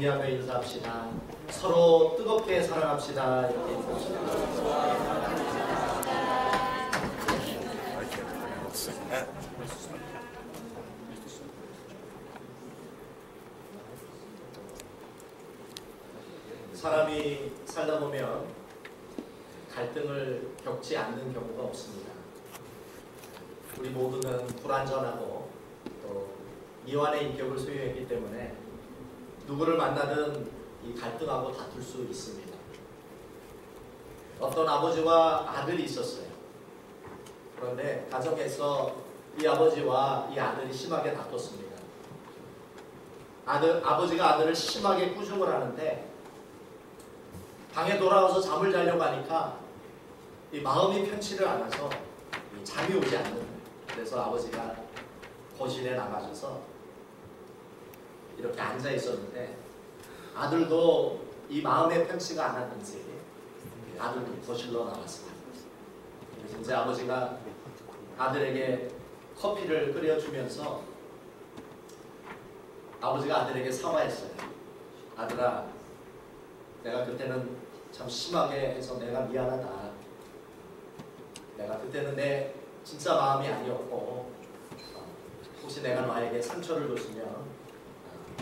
정리하며 인사합시다. 서로 뜨겁게 사랑합시다. 이렇게 인사합시다. 사람이 살다 보면 갈등을 겪지 않는 경우가 없습니다. 우리 모두는 불완전하고 또 미완의 인격을 소유했기 때문에 누구를 만나든 이 갈등하고 다툴 수 있습니다. 어떤 아버지와 아들이 있었어요. 그런데 가정에서 이 아버지와 이 아들이 심하게 다퉜습니다. 아버지가 아들을 심하게 꾸중을 하는데 방에 돌아와서 잠을 자려고 하니까 이 마음이 편치를 않아서 잠이 오지 않는 거예요. 그래서 아버지가 거실에 나가셔서 이렇게 앉아 있었는데 아들도 이 마음의 편치가 않았는지 아들도 거실로 나왔습니다. 그래서 이제 아버지가 아들에게 커피를 끓여주면서 아버지가 아들에게 사과했어요. 아들아, 내가 그때는 참 심하게 해서 내가 미안하다. 내가 그때는 내 진짜 마음이 아니었고 혹시 내가 너에게 상처를 줬으면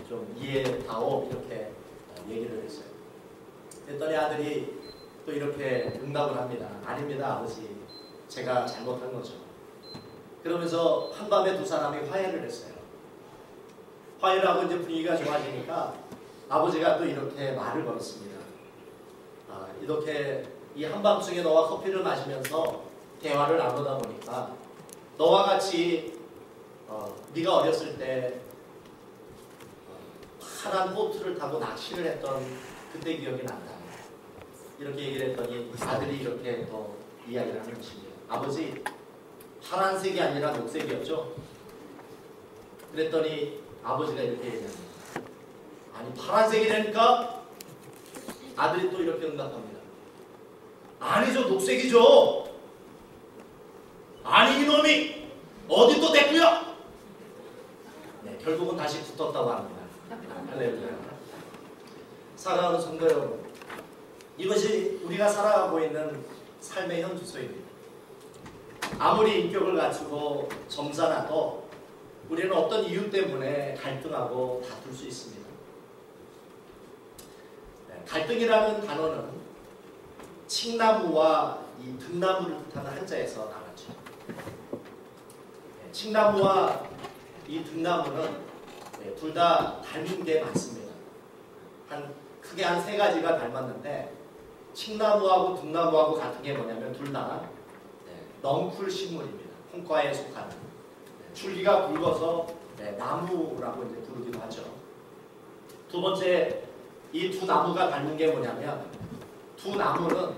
좀 이해다오 이렇게 얘기를 했어요. 그랬더니 아들이 또 이렇게 응답을 합니다. 아닙니다 아버지, 제가 잘못한 거죠. 그러면서 한밤에 두 사람이 화해를 했어요. 화해를 하고 이제 분위기가 좋아지니까 아버지가 또 이렇게 말을 걸었습니다. 이렇게 이 한밤중에 너와 커피를 마시면서 대화를 나누다 보니까 너와 같이 네가 어렸을 때 파란 보트를 타고 낚시를 했던 그때 기억이 난다. 이렇게 얘기를 했더니 아들이 이렇게 더 이야기를 하는 것입니다. 아버지, 파란색이 아니라 녹색이었죠? 그랬더니 아버지가 이렇게 얘기합니다. 아니 파란색이라니까? 아들이 또 이렇게 응답합니다. 아니죠, 녹색이죠. 아니 이놈이 어디 또 됐고요? 네, 결국은 다시 붙었다고 합니다. 할렐루야. 사랑하는 성도 여러분, 이것이 우리가 살아가고 있는 삶의 현주소입니다. 아무리 인격을 갖추고 점잖아도 우리는 어떤 이유 때문에 갈등하고 다툴 수 있습니다. 네, 갈등이라는 단어는 칡나무와 이 등나무를 뜻하는 한자에서 나왔죠. 네, 칡나무와 이 등나무는 둘 다 닮은 게 많습니다. 크게 한 세 가지가 닮았는데 칡나무하고 등나무하고 같은 게 뭐냐면 둘 다 넝쿨 식물입니다. 콩과에 속하는 줄기가 굵어서 나무라고 이제 부르기도 하죠. 두 번째, 이 두 나무가 닮은 게 뭐냐면 두 나무는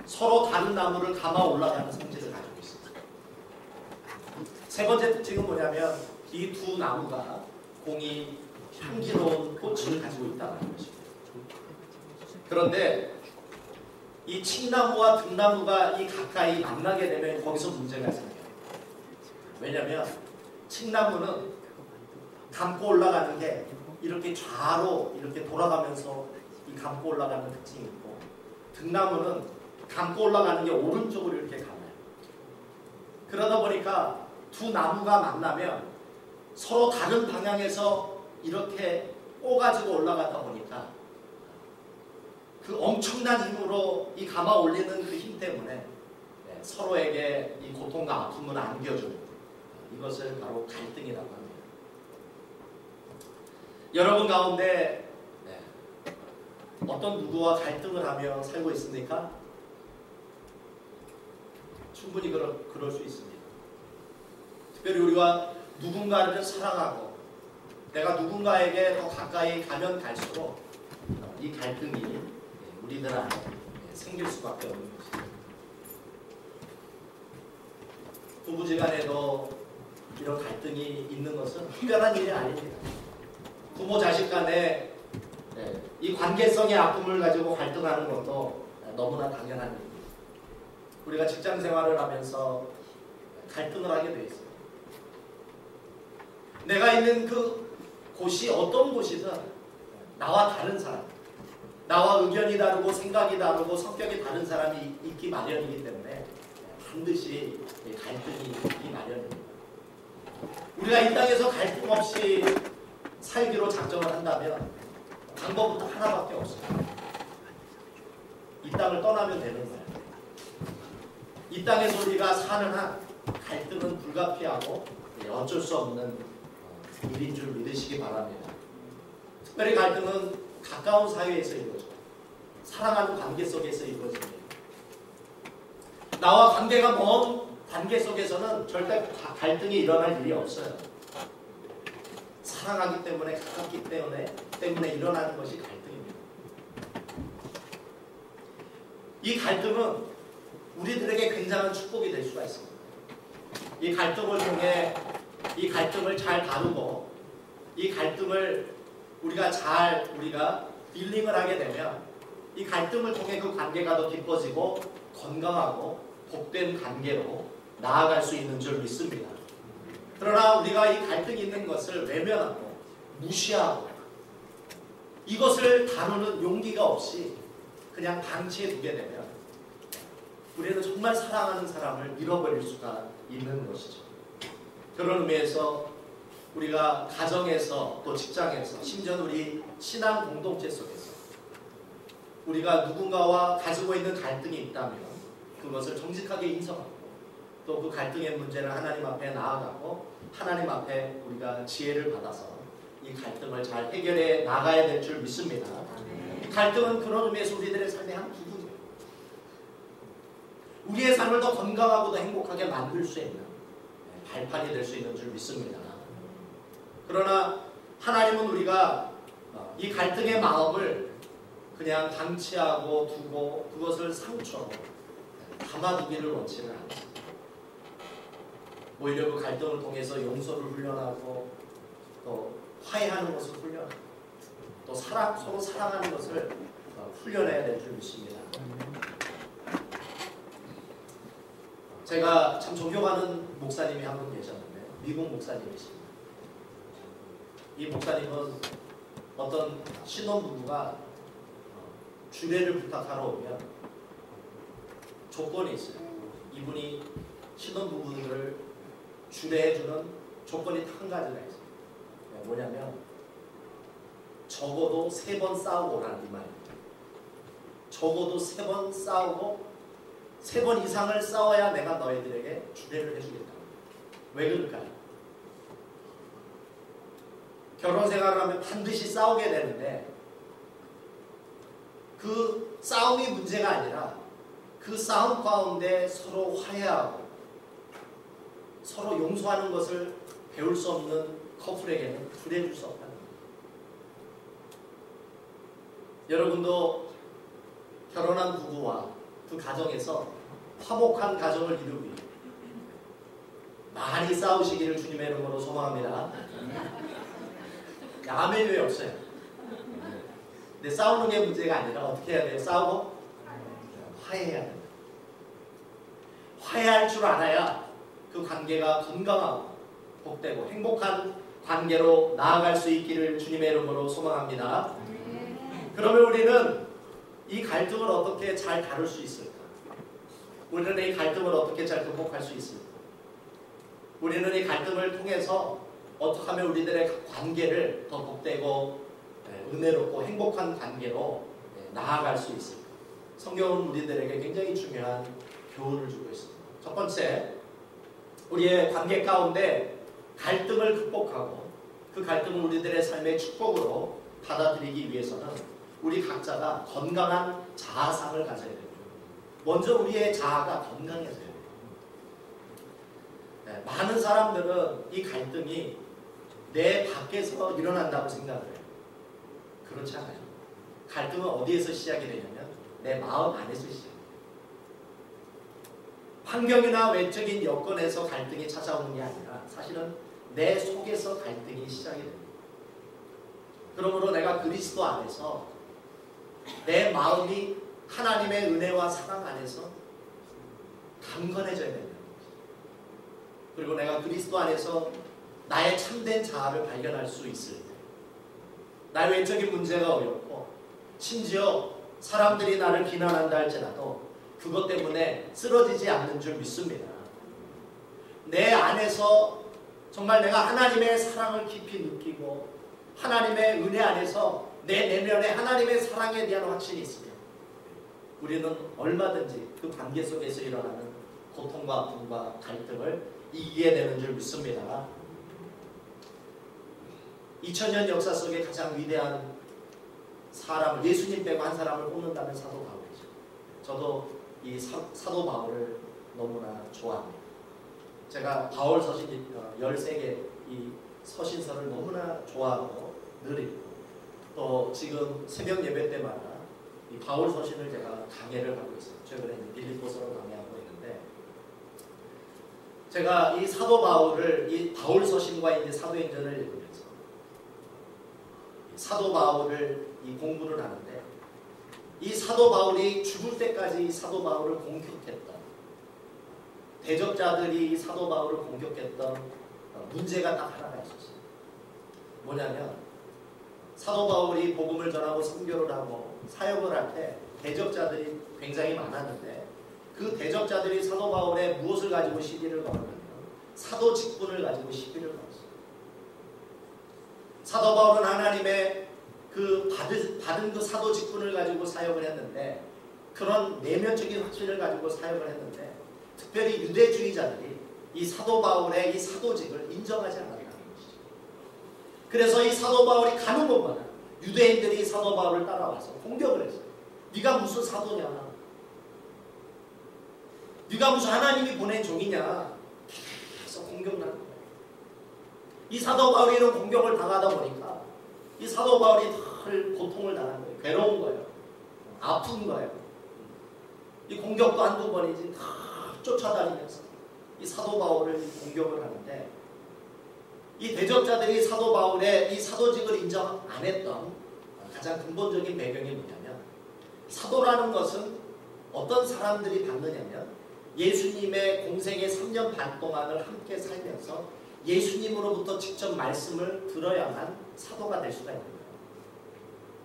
서로 다른 나무를 감아 올라가는 성질을 가지고 있습니다. 세 번째 특징은 뭐냐면 이 두 나무가 공이 향기로운 꽃을 가지고 있다는 것입니다. 그런데 이 칡나무와 등나무가 이 가까이 만나게 되면 거기서 문제가 생겨요. 왜냐하면 칡나무는 감고 올라가는 게 이렇게 좌로 이렇게 돌아가면서 이 감고 올라가는 특징이 있고, 등나무는 감고 올라가는 게 오른쪽으로 이렇게 감아요. 그러다 보니까 두 나무가 만나면 서로 다른 방향에서 이렇게 꼬가지고 올라가다 보니까 그 엄청난 힘으로 이 감아 올리는 그 힘 때문에 서로에게 이 고통과 아픔을 안겨주는, 이것을 바로 갈등이라고 합니다. 여러분 가운데 어떤 누구와 갈등을 하며 살고 있습니까? 충분히 그럴 수 있습니다. 특별히 우리가 누군가를 사랑하고 내가 누군가에게 더 가까이 가면 갈수록 이 갈등이 우리들 안에 생길 수밖에 없는 것입니다. 부부지간에도 이런 갈등이 있는 것은 특별한 일이 아닙니다. 부모 자식 간에 이 관계성의 아픔을 가지고 갈등하는 것도 너무나 당연한 일입니다. 우리가 직장 생활을 하면서 갈등을 하게 돼 있어요. 내가 있는 그 곳이 어떤 곳이든 나와 다른 사람, 나와 의견이 다르고 생각이 다르고 성격이 다른 사람이 있기 마련이기 때문에 반드시 갈등이 있기 마련입니다. 우리가 이 땅에서 갈등 없이 살기로 작정을 한다면 방법부터 하나밖에 없어요. 이 땅을 떠나면 되는 거예요. 이 땅에서 우리가 사는 한 갈등은 불가피하고 어쩔 수 없는 일인 줄 믿으시기 바랍니다. 특별히 갈등은 가까운 사회에서 이루어져요. 사랑하는 관계 속에서 이루어집니다. 나와 관계가 먼 관계 속에서는 절대 갈등이 일어날 일이 없어요. 사랑하기 때문에 가깝기 때문에 일어나는 것이 갈등입니다. 이 갈등은 우리들에게 굉장한 축복이 될 수가 있습니다. 이 갈등을 통해 이 갈등을 잘 다루고 이 갈등을 우리가 딜링을 하게 되면 이 갈등을 통해 그 관계가 더 깊어지고 건강하고 복된 관계로 나아갈 수 있는 줄 믿습니다. 그러나 우리가 이 갈등이 있는 것을 외면하고 무시하고 이것을 다루는 용기가 없이 그냥 방치해 두게 되면 우리는 정말 사랑하는 사람을 잃어버릴 수가 있는 것이죠. 그런 의미에서 우리가 가정에서 또 직장에서 심지어 우리 신앙 공동체 속에서 우리가 누군가와 가지고 있는 갈등이 있다면 그것을 정직하게 인정하고 또 그 갈등의 문제를 하나님 앞에 나아가고 하나님 앞에 우리가 지혜를 받아서 이 갈등을 잘 해결해 나가야 될 줄 믿습니다. 이 갈등은 그런 의미에서 우리들의 삶의 한 부분이에요. 우리의 삶을 더 건강하고 더 행복하게 만들 수 있는 발판이 될 수 있는 줄 믿습니다. 그러나 하나님은 우리가 이 갈등의 마음을 그냥 방치하고 두고 그것을 상처로 담아두기를 원치는 않습니다. 오히려 그 갈등을 통해서 용서를 훈련하고 또 화해하는 것을 훈련하고 또 서로 사랑하는 것을 훈련해야 될 줄 믿습니다. 제가 참 존경하는 목사님이 한 분 계셨는데 미국 목사님이십니다. 이 목사님은 어떤 신혼부부가 주례를 부탁하러 오면 조건이 있어요. 이분이 신혼부부들을 주례해주는 조건이 한 가지가 있어요. 뭐냐면 적어도 3번 싸우고 오라는 이 말입니다. 적어도 3번 싸우고 3번 이상을 싸워야 내가 너희들에게 주례를 해주겠다. 왜 그럴까요? 결혼 생활을 하면 반드시 싸우게 되는데 그 싸움이 문제가 아니라 그 싸움 가운데 서로 화해하고 서로 용서하는 것을 배울 수 없는 커플에게는 주례해줄 수 없다는 겁니다. 여러분도 결혼한 부부와 그 가정에서 화목한 가정을 이루기 위해 많이 싸우시기를 주님의 이름으로 소망합니다. 아멘이 왜 없어요? 근데 싸우는 게 문제가 아니라 어떻게 해야 돼요? 싸우고 화해해야 됩니다. 화해할 줄 알아야 그 관계가 건강하고 복되고 행복한 관계로 나아갈 수 있기를 주님의 이름으로 소망합니다. 그러면 우리는 이 갈등을 어떻게 잘 다룰 수 있을까? 우리는 이 갈등을 어떻게 잘 극복할 수 있을까? 우리는 이 갈등을 통해서 어떻게 하면 우리들의 관계를 더 복되고 은혜롭고 행복한 관계로 나아갈 수 있을까? 성경은 우리들에게 굉장히 중요한 교훈을 주고 있습니다. 첫 번째, 우리의 관계 가운데 갈등을 극복하고 그 갈등을 우리들의 삶의 축복으로 받아들이기 위해서는 우리 각자가 건강한 자아상을 가져야 됩니다. 먼저 우리의 자아가 건강해져야 돼요. 많은 사람들은 이 갈등이 내 밖에서 일어난다고 생각을 해요. 그렇지 않아요. 갈등은 어디에서 시작이 되냐면 내 마음 안에서 시작해요. 환경이나 외적인 여건에서 갈등이 찾아오는 게 아니라 사실은 내 속에서 갈등이 시작이 됩니다. 그러므로 내가 그리스도 안에서 내 마음이 하나님의 은혜와 사랑 안에서 강건해져야 됩니다. 그리고 내가 그리스도 안에서 나의 참된 자아를 발견할 수 있을 때 나의 외적인 문제가 어렵고 심지어 사람들이 나를 비난한다 할지라도 그것 때문에 쓰러지지 않는 줄 믿습니다. 내 안에서 정말 내가 하나님의 사랑을 깊이 느끼고 하나님의 은혜 안에서 내 내면에 하나님의 사랑에 대한 확신이 있으면 우리는 얼마든지 그 관계 속에서 일어나는 고통과 아픔과 갈등을 이기게 되는 줄 믿습니다. 2000년 역사 속에 가장 위대한 사람을, 예수님 빼고 한 사람을 뽑는다면 사도 바울이죠. 저도 이 사도 바울을 너무나 좋아합니다. 제가 바울 서신 13개 이 서신서를 너무나 좋아하고 늘 읽고 또 지금 새벽 예배 때마다 이 바울 서신을 제가 강해를 하고 있어요. 최근에 빌립보서로 강해하고 있는데 제가 이 사도 바울을 이 바울 서신과 이제 사도행전을 읽으면서 사도 바울을 이 공부를 하는데 이 사도 바울이 죽을 때까지 이 사도 바울을 공격했던 대적자들이 이 사도 바울을 공격했던 문제가 딱 하나가 있었어요. 뭐냐면 사도 바울이 복음을 전하고 선교를 하고 사역을 할 때 대적자들이 굉장히 많았는데 그 대적자들이 사도 바울의 무엇을 가지고 시비를 걸었냐면 사도 직분을 가지고 시비를 걸었어요. 사도 바울은 하나님의 그 받은 그 사도 직분을 가지고 사역을 했는데 그런 내면적인 확신을 가지고 사역을 했는데 특별히 유대주의자들이 이 사도 바울의 이 사도직을 인정하지 않았다는 것이죠. 그래서 이 사도 바울이 가는 곳마다 유대인들이 사도 바울을 따라와서 공격을 했어요. 네가 무슨 사도냐? 네가 무슨 하나님이 보낸 종이냐? 계속 공격을 하는 거예요. 이 사도 바울이 이런 공격을 당하다 보니까 이 사도 바울이 늘 고통을 당한 거예요. 괴로운 거예요. 아픈 거예요. 이 공격도 한두 번이지 다 쫓아다니면서 이 사도 바울을 공격을 하는데 이 대적자들이 사도 바울의 이 사도직을 인정 안 했던 가장 근본적인 배경이 뭐냐면 사도라는 것은 어떤 사람들이 받느냐면 예수님의 공생의 3년 반 동안을 함께 살면서 예수님으로부터 직접 말씀을 들어야만 사도가 될 수가 있는 거예요.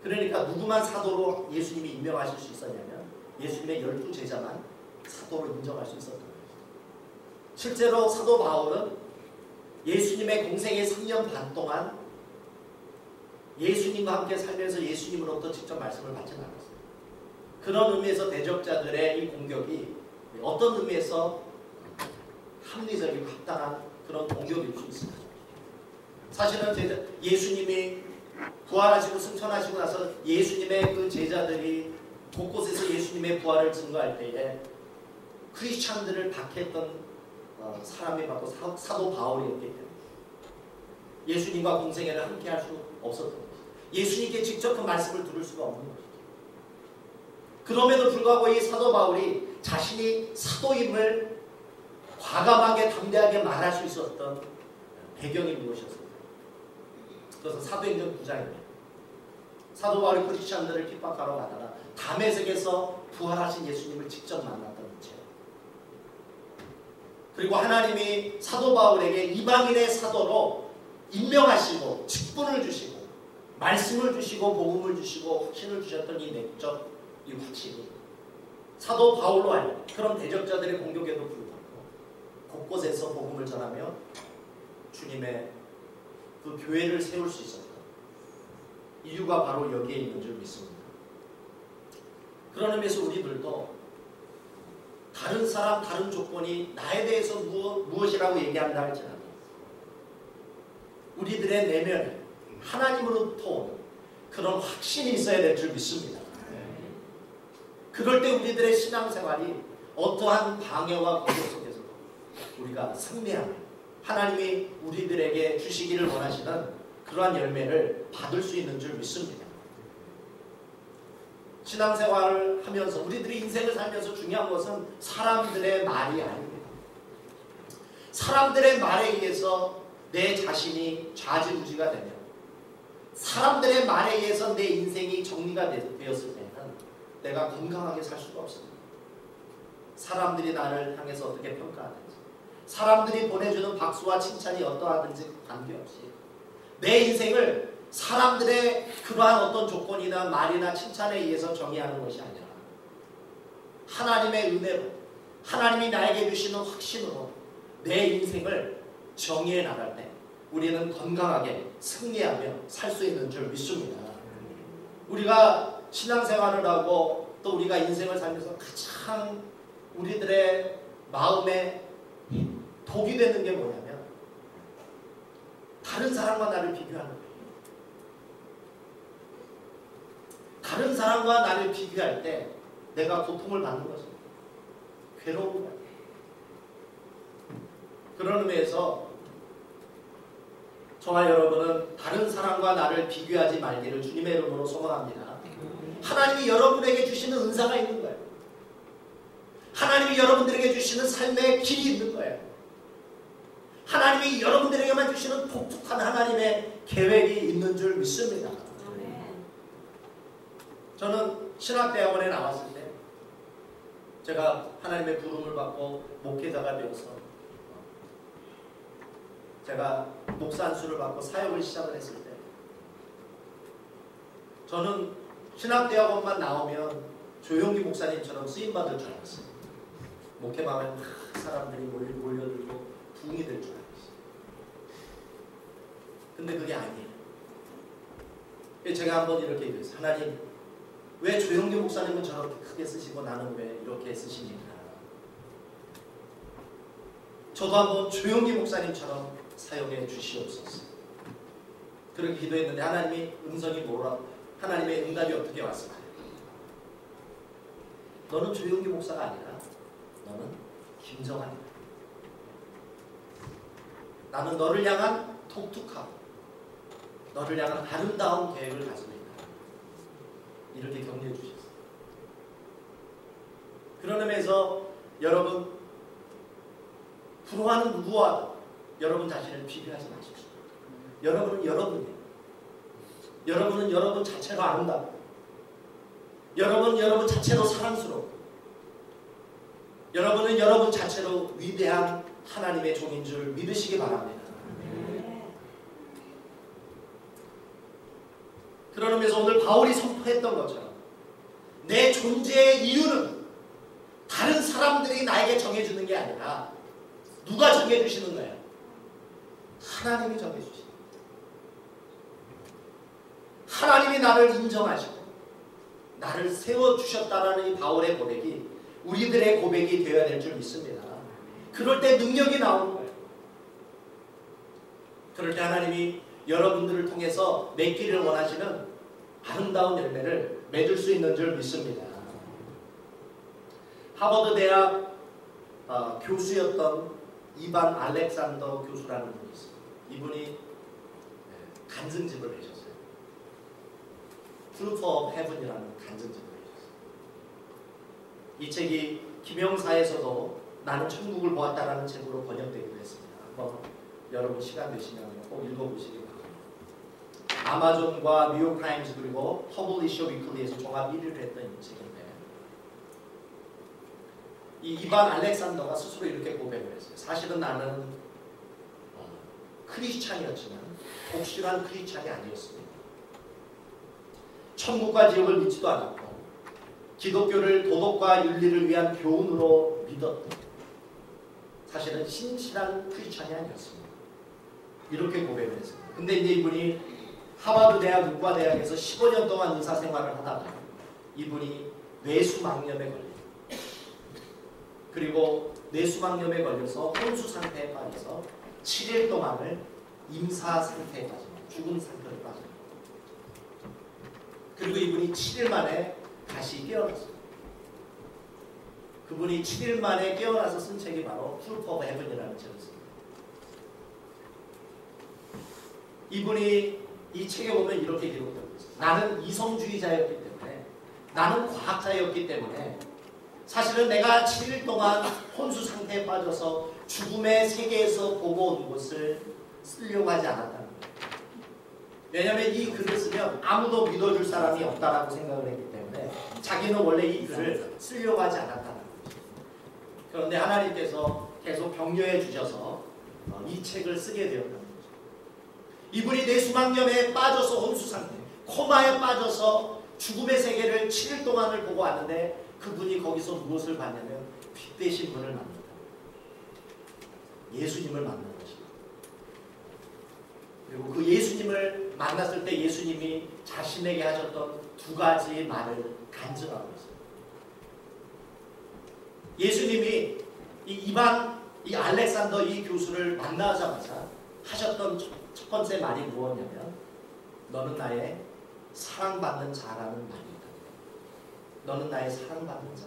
그러니까 누구만 사도로 예수님이 임명하실 수 있었냐면 예수님의 12제자만 사도로 인정할 수 있었던 거예요. 실제로 사도 바울은 예수님의 공생의 3년 반 동안 예수님과 함께 살면서 예수님으로부터 직접 말씀을 받지 않았어요. 그런 의미에서 대적자들의 이 공격이 어떤 의미에서 합리적이고 합당한 그런 공격일 수 있습니다. 사실은 예수님이 부활하시고 승천하시고 나서 예수님의 그 제자들이 곳곳에서 예수님의 부활을 증거할 때에 크리스찬들을 박해했던 사람이 바로 사도 바울이었기 때문에 예수님과 공생애를 함께 할 수 없었던 것이죠. 예수님께 직접 그 말씀을 들을 수가 없는 것이죠. 그럼에도 불구하고 이 사도 바울이 자신이 사도임을 과감하게 담대하게 말할 수 있었던 배경이 무엇이었을까요? 그래서 사도행전 9장입니다. 사도 바울이 크리스찬들을 핍박하러 가다가 다메섹에서 부활하신 예수님을 직접 만났던 문제. 그리고 하나님이 사도 바울에게 이방인의 사도로 임명하시고 직분을 주시고 말씀을 주시고 복음을 주시고 확신을 주셨던 이 내적 이 확신이 사도 바울로 하여금 그런 대적자들의 공격에도 불구하고 곳곳에서 복음을 전하며 주님의 그 교회를 세울 수 있었던 이유가 바로 여기에 있는 줄 믿습니다. 그런 의미에서 우리들도 다른 사람, 다른 조건이 나에 대해서 무엇이라고 얘기한다 할지라도 우리들의 내면에 하나님으로부터 오는 그런 확신이 있어야 될 줄 믿습니다. 그럴 때 우리들의 신앙생활이 어떠한 방해와 공격 속에서도 우리가 승리하는 하나님이 우리들에게 주시기를 원하시는 그러한 열매를 받을 수 있는 줄 믿습니다. 신앙생활을 하면서 우리들이 인생을 살면서 중요한 것은 사람들의 말이 아닙니다. 사람들의 말에 의해서 내 자신이 좌지우지가 되면 사람들의 말에 의해서 내 인생이 정리가 되었을 때는 내가 건강하게 살 수가 없습니다. 사람들이 나를 향해서 어떻게 평가하든지 사람들이 보내주는 박수와 칭찬이 어떠하든지 관계없이 내 인생을 사람들의 그러한 어떤 조건이나 말이나 칭찬에 의해서 정의하는 것이 아니라 하나님의 은혜로, 하나님이 나에게 주시는 확신으로 내 인생을 정의해 나갈 때 우리는 건강하게 승리하며 살 수 있는 줄 믿습니다. 우리가 신앙생활을 하고 또 우리가 인생을 살면서 가장 우리들의 마음에 독이 되는 게 뭐냐면 다른 사람과 나를 비교하는 거예요. 다른 사람과 나를 비교할 때 내가 고통을 받는 거죠. 괴로운 거예요. 그런 의미에서 저와 여러분은 다른 사람과 나를 비교하지 말기를 주님의 이름으로 소망합니다. 하나님이 여러분에게 주시는 은사가 있는 거예요. 하나님이 여러분들에게 주시는 삶의 길이 있는 거예요. 하나님이 여러분들에게만 주시는 독특한 하나님의 계획이 있는 줄 믿습니다. 저는 신학대학원에 나왔을 때 제가 하나님의 부름을 받고 목회자가 되어서 제가 목사 안수를 받고 사역을 시작을 했을 때 저는 신학대학원만 나오면 조용기 목사님처럼 쓰임받을 줄 알았어요. 목회만 하면 사람들이 몰려들고 부흥이 될 줄 알았어요. 근데 그게 아니에요. 제가 한번 이렇게 얘기했어요. 하나님, 왜 조용기 목사님은 저렇게 크게 쓰시고 나는 왜 이렇게 쓰십니까? 저도 한번 조용기 목사님처럼 사용해 주시옵소서. 그렇게 기도했는데 하나님이 음성이 뭐라, 하나님의 응답이 어떻게 왔을까요? 너는 조용기 목사가 아니라 너는 김정한이다. 나는 너를 향한 독특하고 너를 향한 아름다운 계획을 가지고 있다. 이렇게 격려해 주셨어요. 그런 의미에서 여러분, 부러워하는 누구와도 여러분 자신을 비교하지 마십시오. 여러분은 여러분이에요. 여러분은 여러분 자체로 아름답고 여러분은 여러분 자체로 사랑스럽고 여러분은 여러분 자체로 위대한 하나님의 종인 줄 믿으시기 바랍니다. 그런 의미에서 오늘 바울이 선포했던 것처럼 내 존재의 이유는 다른 사람들이 나에게 정해주는 게 아니라 누가 정해주시는 거예요? 하나님이 정해주시는 거예요. 하나님이 나를 인정하시고 나를 세워주셨다라는 이 바울의 고백이 우리들의 고백이 되어야 될 줄 믿습니다. 그럴 때 능력이 나오는 거예요. 그럴 때 하나님이 여러분들을 통해서 맺기를 원하시는 아름다운 열매를 맺을 수 있는 줄 믿습니다. 하버드 대학 교수였던 이반 알렉산더 교수라는 분이 있어요. 이분이 간증집을 내셨어요. Fruit of Heaven이라는 간증집을 내셨어요. 이 책이 김영사에서도 나는 천국을 보았다라는 책으로 번역되기도 했습니다. 한번 여러분 시간 되시면 꼭 읽어보시기 바랍니다. 아마존과 뉴욕타임즈 그리고 퍼블리셔 위클리에서 종합 1위를 했던 이 책인데 이 이반 알렉산더가 스스로 이렇게 고백을 했어요. 사실은 나는 크리스찬이었지만 독실한 크리스찬이 아니었습니다. 천국과 지옥을 믿지도 않았고 기독교를 도덕과 윤리를 위한 교훈으로 믿었던 사실은 신실한 크리스찬이 아니었습니다. 이렇게 고백을 했습니다. 근데 이제 이분이 하버드 대학 의과대학에서 15년 동안 의사생활을 하다가 이분이 뇌수막염에 걸려요. 그리고 뇌수막염에 걸려서 혼수 상태에 빠져서 7일 동안을 임사 상태에 빠집니다. 죽은 상태로 빠집니다. 그리고 이분이 7일 만에 다시 깨어났어요. 그분이 7일 만에 깨어나서 쓴 책이 바로 Fruit of Heaven이라는 책을 씁니다. 이분이 이 책에 보면 이렇게 기록되고 있어요. 나는 이성주의자였기 때문에 나는 과학자였기 때문에 사실은 내가 7일 동안 혼수 상태에 빠져서 죽음의 세계에서 보고 온 것을 쓰려고 하지 않았다는 거예요. 왜냐하면 이 글을 쓰면 아무도 믿어줄 사람이 없다라고 생각을 했기 때문에 자기는 원래 이 글을 쓰려고 하지 않았다는 거죠. 그런데 하나님께서 계속 격려해 주셔서 이 책을 쓰게 되었다는 거죠. 이분이 뇌수막염에 빠져서 혼수상태, 코마에 빠져서 죽음의 세계를 7일 동안을 보고 왔는데 그분이 거기서 무엇을 봤냐면 빛되신 분을 만났다. 예수님을 만난 것입니다. 그리고 그 예수님을 만났을 때 예수님이 자신에게 하셨던 두 가지 말을 간증하고 있어요. 예수님이 이 알렉산더 이 교수를 만나자마자 하셨던 첫 번째 말이 무엇이냐면 너는 나의 사랑받는 자라는 말이다. 너는 나의 사랑받는 자.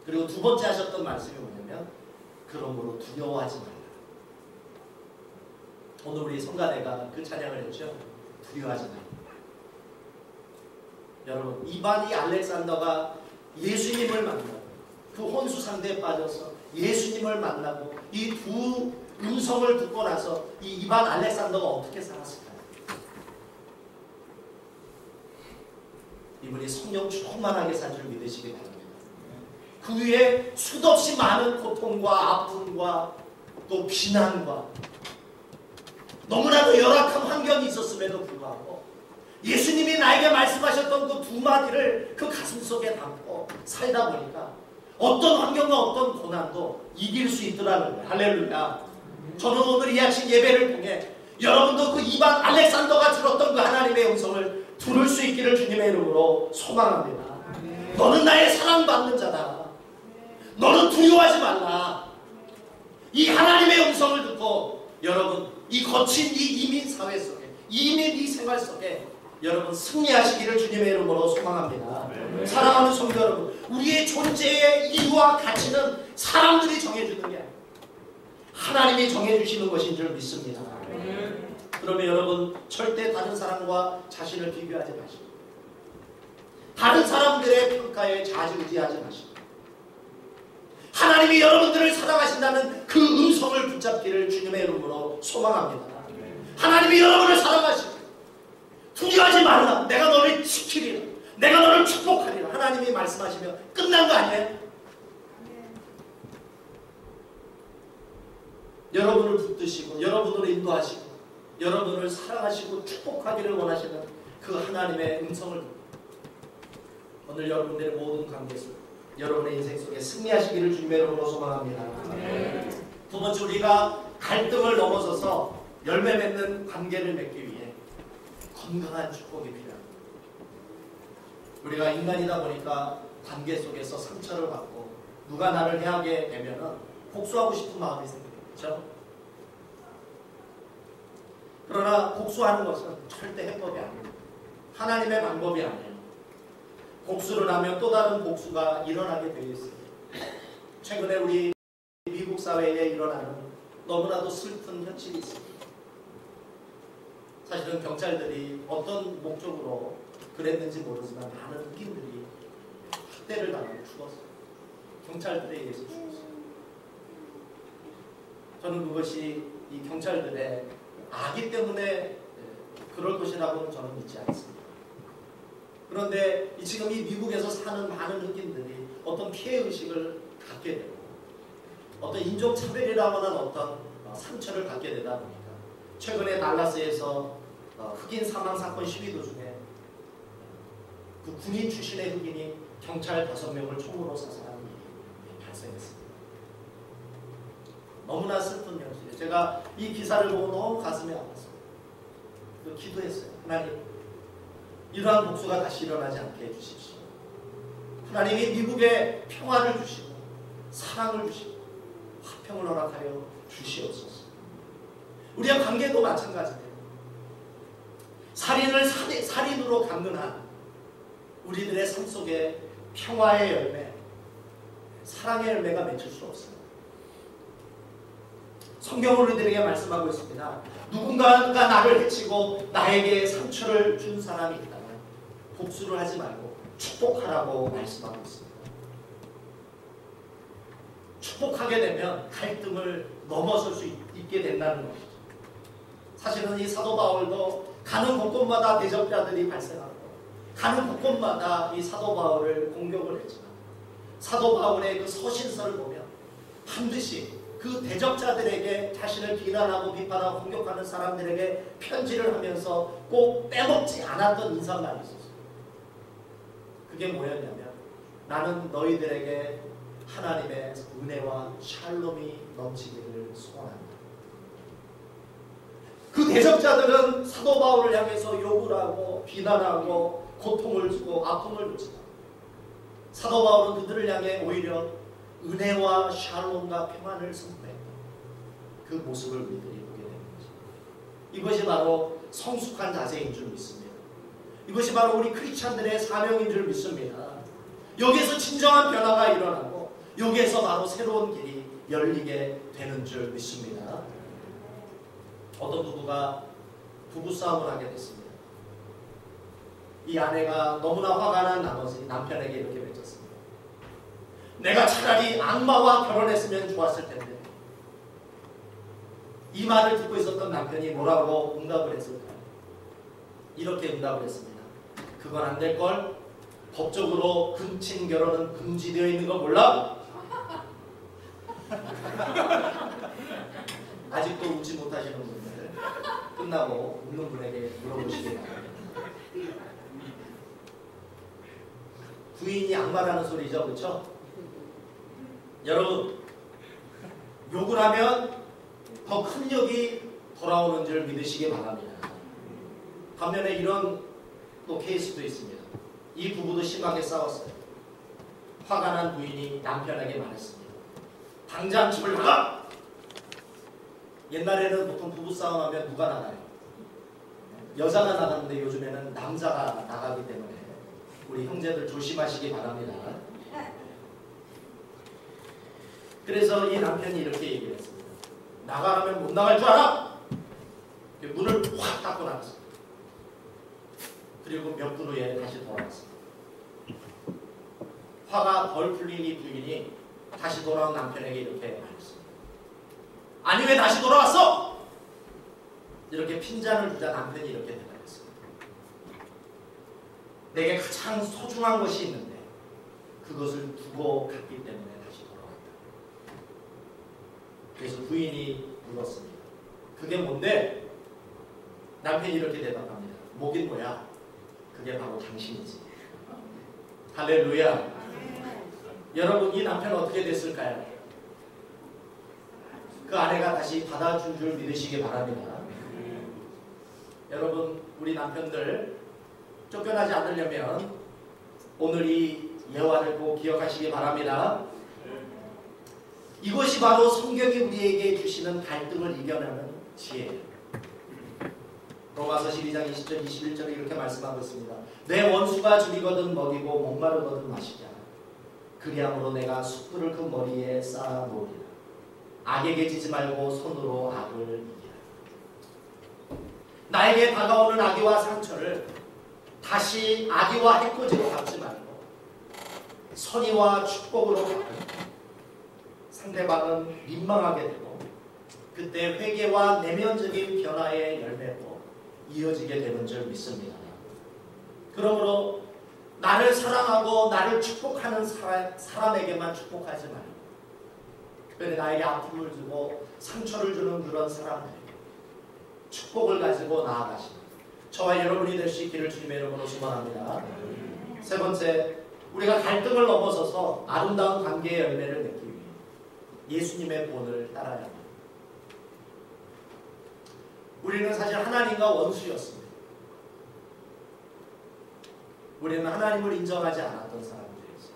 그리고 두 번째 하셨던 말씀이 뭐냐면 그러므로 두려워하지 말라. 오늘 우리 성가대가 그 찬양을 했죠. 두려워하지 말라. 여러분 이반 이 알렉산더가 예수님을 만나고 그 혼수 상태에 빠져서 예수님을 만나고 이 두 음성을 듣고 나서 이 이반 알렉산더가 어떻게 살았을까요? 이분이 성령 충만하게 살 줄 믿으시기 바랍니다. 그 위에 수없이 많은 고통과 아픔과 또 비난과 너무나도 열악한 환경이 있었음에도 불구하고 예수님이 나에게 말씀하셨던 그 두 마디를 그 가슴속에 담고 살다 보니까 어떤 환경과 어떤 고난도 이길 수 있더라는 거예요. 할렐루야. 저는 오늘 이 아침 예배를 통해 여러분도 그 이반 알렉산더가 들었던 그 하나님의 음성을 들을 수 있기를 주님의 이름으로 소망합니다. 너는 나의 사랑받는 자다. 너는 두려워하지 말라. 이 하나님의 음성을 듣고 여러분 이 거친 이 이민 사회 속에 이민 이 생활 속에 여러분 승리하시기를 주님의 이름으로 소망합니다. 사랑하는 성도 여러분, 우리의 존재의 이유와 가치는 사람들이 정해주는 게 아니에요. 하나님이 정해주시는 것인 줄 믿습니다. 그러면 여러분 절대 다른 사람과 자신을 비교하지 마시고 다른 사람들의 평가에 좌지우지하지 마시고 하나님이 여러분들을 사랑하신다는 그 음성을 붙잡기를 주님의 이름으로 소망합니다. 하나님이 여러분을 사랑하시고 두려워하지 말라. 내가 너를 지키리라. 내가 너를 축복하리라. 하나님이 말씀하시면 끝난 거 아니에요? 여러분을 붙드시고 여러분을 인도하시고 여러분을 사랑하시고 축복하기를 원하시는 그 하나님의 음성을 오늘 여러분들의 모든 관계 속 여러분의 인생 속에 승리하시기를 주님의 이름으로 소망합니다. 두 번째 우리가 갈등을 넘어서서 열매 맺는 관계를 맺기 위해 건강한 축복이 필요합니다. 우리가 인간이다 보니까 관계 속에서 상처를 받고 누가 나를 해하게 되면은 복수하고 싶은 마음이 생깁니다. 그렇죠? 그러나 복수하는 것은 절대 해법이 아닙니다. 하나님의 방법이 아니에요. 복수를 하면 또 다른 복수가 일어나게 되어 있습니다. 최근에 우리 미국 사회에 일어나는 너무나도 슬픈 현실이 있습니다. 사실은 경찰들이 어떤 목적으로 그랬는지 모르지만 많은 흑인들이 학대를 당하고 죽었어요. 경찰들에 의해서 죽었어요. 저는 그것이 이 경찰들의 악이 때문에 그럴 것이라고는 저는 믿지 않습니다. 그런데 지금 이 미국에서 사는 많은 흑인들이 어떤 피해의식을 갖게 되고 어떤 인종차별이라고 하는 어떤 상처를 갖게 되다 보니까 최근에 달라스에서 흑인 사망사건 시위 도중에 그 군인 출신의 흑인이 경찰 5명을 총으로 사살한 일이 발생했습니다. 너무나 슬픈 현실이에요. 제가 이 기사를 보고 너무 가슴이 아팠어요. 기도했어요. 하나님, 이러한 복수가 다시 일어나지 않게 해주십시오. 하나님이 미국에 평화를 주시고 사랑을 주시고 화평을 허락하여 주시옵소서. 우리의 관계도 마찬가지예요. 살인을 살인으로 강근한 우리들의 삶 속에 평화의 열매, 사랑의 열매가 맺힐 수 없습니다. 성경은 우리들에게 말씀하고 있습니다. 누군가가 나를 해치고 나에게 상처를 준 사람이 있다면 복수를 하지 말고 축복하라고 말씀하고 있습니다. 축복하게 되면 갈등을 넘어설 수 있게 된다는 것이죠. 사실은 이 사도 바울도 가는 곳곳마다 대적자들이 발생하고 가는 곳곳마다 이 사도 바울을 공격을 했지만 사도 바울의 그 서신서를 보면 반드시 그 대적자들에게 자신을 비난하고 비판하고 공격하는 사람들에게 편지를 하면서 꼭 빼먹지 않았던 인사말이 있었어요. 그게 뭐였냐면 나는 너희들에게 하나님의 은혜와 샬롬이 넘치기를 소원한다. 그 대적자들은 사도 바울을 향해서 욕을 하고 비난하고 고통을 주고 아픔을 주고 사도 바울은 그들을 향해 오히려 은혜와 샬롬과 평안을 선포했다. 그 모습을 우리들이 보게 되는 거죠. 이것이 바로 성숙한 자세인 줄 믿습니다. 이것이 바로 우리 크리스찬들의 사명인 줄 믿습니다. 여기에서 진정한 변화가 일어나고 여기에서 바로 새로운 길이 열리게 되는 줄 믿습니다. 어떤 부부가 부부싸움을 하게 됐습니다. 이 아내가 너무나 화가 난 나머지 남편에게 이렇게 외쳤습니다. 내가 차라리 악마와 결혼했으면 좋았을 텐데. 이 말을 듣고 있었던 남편이 뭐라고 응답을 했을까요? 이렇게 응답을 했습니다. 그건 안 될걸? 법적으로 금친 결혼은 금지되어 있는 거 몰라? 아직도 웃지 못하시는 분들 끝나고 웃는 분에게 물어보시기 바랍니다. 부인이 악마라는 소리죠, 그렇죠? 여러분, 욕을 하면 더 큰 욕이 돌아오는 줄 믿으시기 바랍니다. 반면에 이런 또 케이스도 있습니다. 이 부부도 심하게 싸웠어요. 화가 난 부인이 남편에게 말했습니다. 당장 집을 나가! 옛날에는 보통 부부싸움하면 누가 나가요? 여자가 나가는데 요즘에는 남자가 나가기 때문에 우리 형제들 조심하시기 바랍니다. 그래서 이 남편이 이렇게 얘기를 했습니다. 나가라면 못 나갈 줄 알아? 문을 확 닫고 나갔습니다. 그리고 몇 분 후에 다시 돌아왔습니다. 화가 덜 풀린 이 부인이 다시 돌아온 남편에게 이렇게 말했습니다. 아니 왜 다시 돌아왔어? 이렇게 핀잔을 주자 남편이 이렇게 대답했습니다. 내게 가장 소중한 것이 있는데 그것을 두고 갔기 때문에 다시 돌아왔다. 그래서 부인이 물었습니다. 그게 뭔데? 남편이 이렇게 대답합니다. 뭐긴 뭐야? 그게 바로 당신이지. 할렐루야. 여러분, 이 남편 어떻게 됐을까요? 그 아내가 다시 받아준 줄 믿으시기 바랍니다. 여러분, 우리 남편들 쫓겨나지 않으려면 오늘 이 예화를 꼭 기억하시기 바랍니다. 이것이 바로 성경이 우리에게 주시는 갈등을 이겨내는 지혜예요. 로마서 12장 20절 21절에 이렇게 말씀하고 있습니다. 내 원수가 줄이거든 먹이고 목마르거든 마시자. 그리함으로 내가 숯불을 그 머리에 쌓아 놓으리라. 악에게 지지 말고 손으로 악을 이기라. 나에게 다가오는 악의와 상처를 다시 악의와 해코지로 갚지 말고 선의와 축복으로 갚고 상대방은 민망하게 되고 그때 회개와 내면적인 변화의 열매로 이어지게 되는 줄 믿습니다. 그러므로 나를 사랑하고 나를 축복하는 사람에게만 축복하지 말고 특별히 나에게 아픔을 주고 상처를 주는 그런 사람들에게 축복을 가지고 나아가시는 저와 여러분이 될 수 있기를 주님의 이름으로 축원합니다. 세 번째, 우리가 갈등을 넘어서서 아름다운 관계의 열매를 맺기 위해 예수님의 본을 따라야 합니다. 우리는 사실 하나님과 원수였습니다. 우리는 하나님을 인정하지 않았던 사람들이었어요.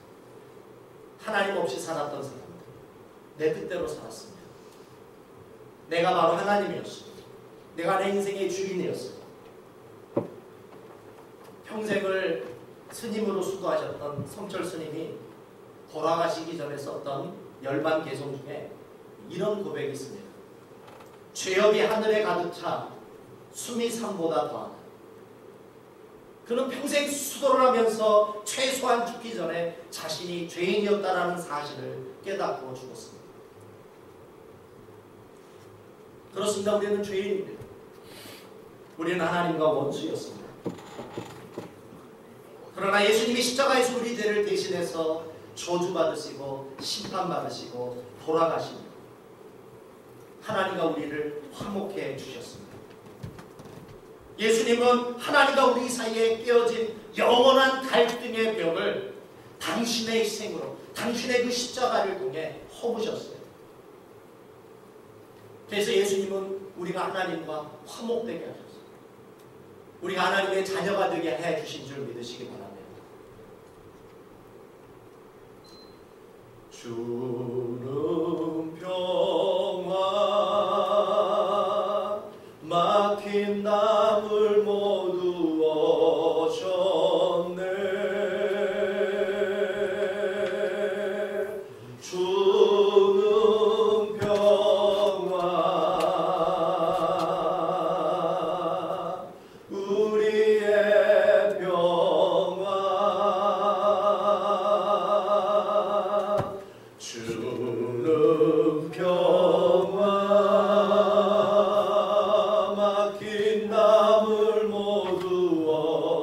하나님 없이 살았던 사람들. 내 뜻대로 살았습니다. 내가 바로 하나님이었습니다. 내가 내 인생의 주인이었어요. 평생을 스님으로 수도하셨던 성철 스님이 돌아가시기 전에 썼던 열반 개송 중에 이런 고백이 있습니다. 죄업이 하늘에 가득 차 숨이 산보다 더하다. 그는 평생 수도를 하면서 최소한 죽기 전에 자신이 죄인이었다라는 사실을 깨닫고 죽었습니다. 그렇습니다. 우리는 죄인입니다. 우리는 하나님과 원수였습니다. 그러나 예수님이 십자가에서 우리 죄를 대신해서 저주받으시고 심판받으시고 돌아가십니다. 하나님과 우리를 화목해 주셨습니다. 예수님은 하나님과 우리 사이에 끼어진 영원한 갈등의 벽을 당신의 희생으로, 당신의 그 십자가를 통해 허무셨어요. 그래서 예수님은 우리가 하나님과 화목되게 하셨어요. 우리가 하나님의 자녀가 되게 해 주신 줄 믿으시기 바랍니다. 주는 평화 막힌 남을 모두 오셨네. 주는 평화 우리의 평화 주는 평화 막힌 남을 모두 오셨네.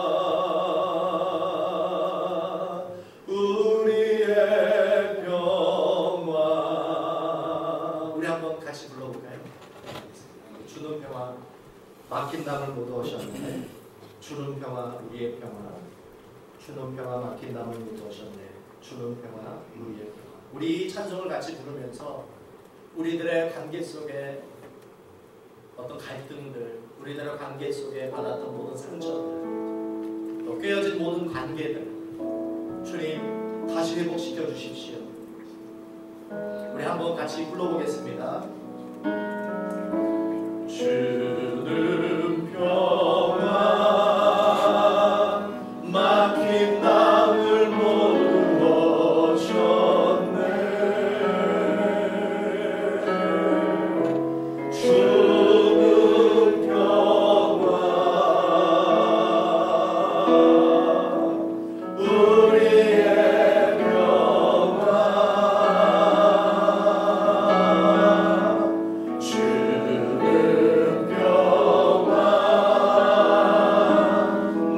주는 평화 우리의 평화. 우리 한번 같이 불러볼까요? 주는 평화 막힌 담을 모두 오셨네. 주는 평화 우리의 평화. 주는 평화 막힌 담을 모두 오셨네. 주는 평화 우리의 평화. 우리 이 찬송을 같이 부르면서 우리들의 관계 속에 어떤 갈등들, 우리들의 관계 속에 받았던 모든 상처들, 또 깨어진 모든 관계들 주님 다시 회복시켜 주십시오. 우리 한번 같이 불러보겠습니다. 주는 평화 막힌 남을 모두 오셨네. 주는 평화 우리의 평화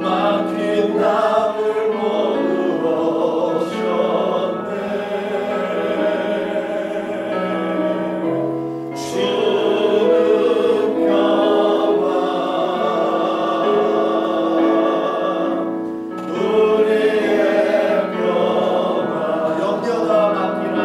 주는 막힌 남을 모두 오셨네. 주는 평화 우리의 평화 염려가 맡기라.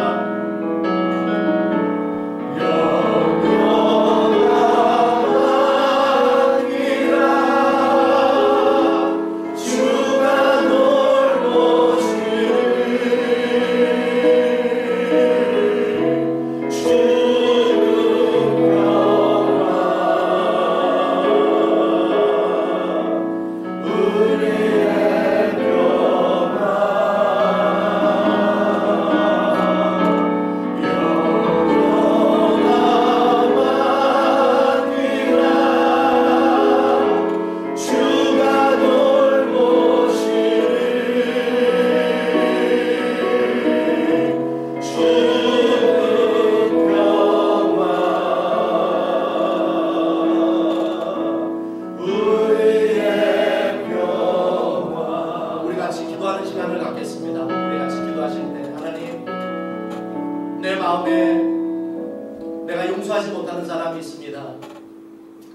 내가 용서하지 못하는 사람이 있습니다.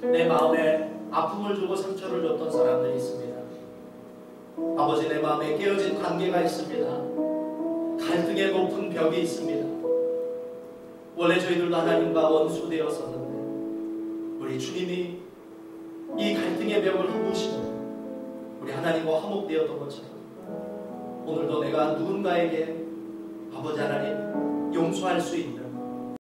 내 마음에 아픔을 주고 상처를 줬던 사람들이 있습니다. 아버지, 내 마음에 깨어진 관계가 있습니다. 갈등의 높은 벽이 있습니다. 원래 저희들도 하나님과 원수되었었는데 우리 주님이 이 갈등의 벽을 허무시고 우리 하나님과 화목되었던 것처럼 오늘도 내가 누군가에게 아버지 하나님 용서할 수 있는